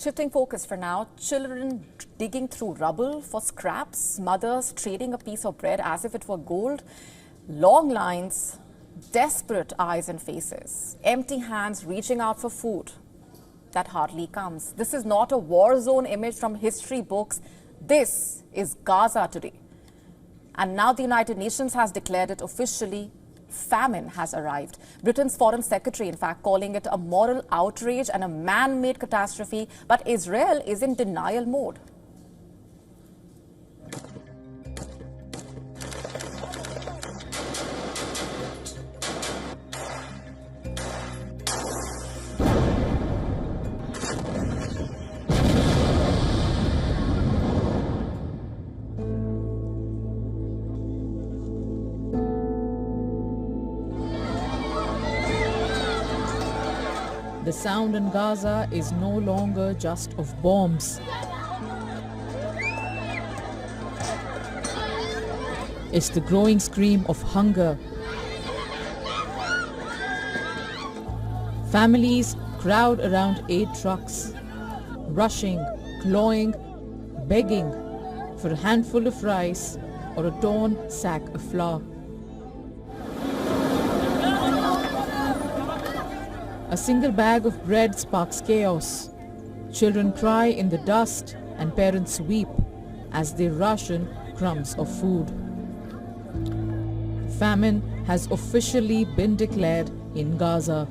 Shifting focus for now, children digging through rubble for scraps, mothers trading a piece of bread as if it were gold, long lines, desperate eyes and faces, empty hands reaching out for food that hardly comes. This is not a war zone image from history books. This is Gaza today. And now the United Nations has declared it officially. Famine has arrived. Britain's Foreign Secretary, in fact, calling it a moral outrage and a man-made catastrophe. But Israel is in denial mode. The sound in Gaza is no longer just of bombs. It's the growing scream of hunger. Families crowd around aid trucks, rushing, clawing, begging for a handful of rice or a torn sack of flour. A single bag of bread sparks chaos. Children cry in the dust and parents weep as they ration crumbs of food. Famine has officially been declared in Gaza.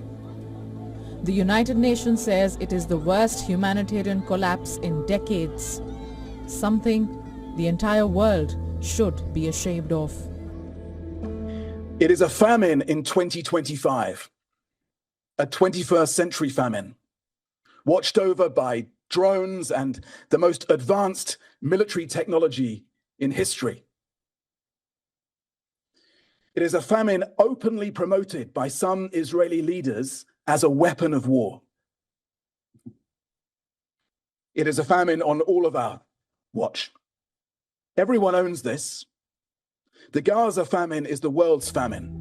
The United Nations says it is the worst humanitarian collapse in decades, something the entire world should be ashamed of. It is a famine in 2025. A 21st century famine, watched over by drones and the most advanced military technology in history. It is a famine openly promoted by some Israeli leaders as a weapon of war. It is a famine on all of our watch. Everyone owns this. The Gaza famine is the world's famine.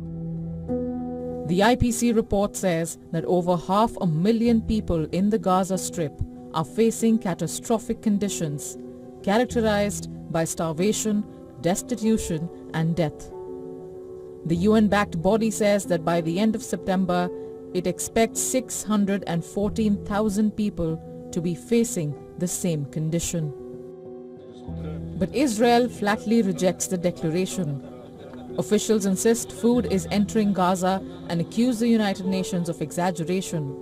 The IPC report says that over 500,000 people in the Gaza Strip are facing catastrophic conditions characterized by starvation, destitution and death. The UN-backed body says that by the end of September, it expects 614,000 people to be facing the same condition. But Israel flatly rejects the declaration. Officials insist food is entering Gaza and accuse the United Nations of exaggeration.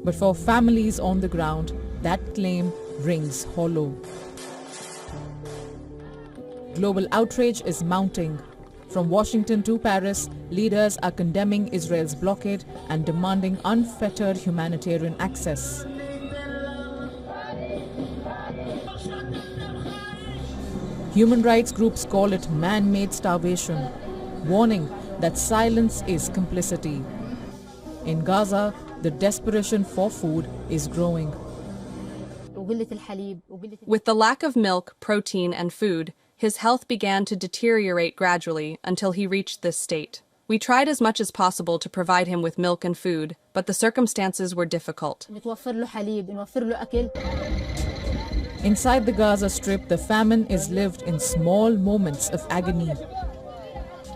But for families on the ground, that claim rings hollow. Global outrage is mounting. From Washington to Paris, leaders are condemning Israel's blockade and demanding unfettered humanitarian access. Human rights groups call it man-made starvation, warning that silence is complicity. In Gaza, the desperation for food is growing. With the lack of milk, protein, and food, his health began to deteriorate gradually until he reached this state. We tried as much as possible to provide him with milk and food, but the circumstances were difficult. Inside the Gaza Strip, the famine is lived in small moments of agony.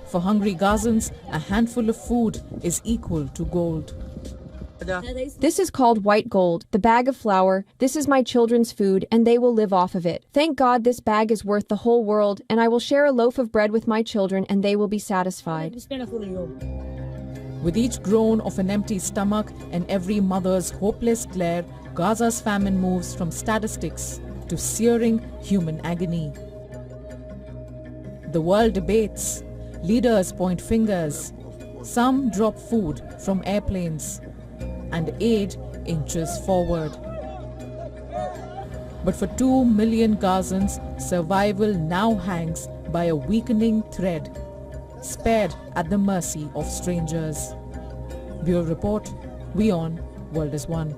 For hungry Gazans, a handful of food is equal to gold. This is called white gold, the bag of flour. This is my children's food, and they will live off of it. Thank God this bag is worth the whole world, and I will share a loaf of bread with my children, and they will be satisfied. With each groan of an empty stomach and every mother's hopeless glare, Gaza's famine moves from statistics to searing human agony. The world debates. Leaders point fingers. Some drop food from airplanes, and aid inches forward. But for 2 million Gazans, survival now hangs by a weakening thread, spared at the mercy of strangers. Bureau Report, WION World is One.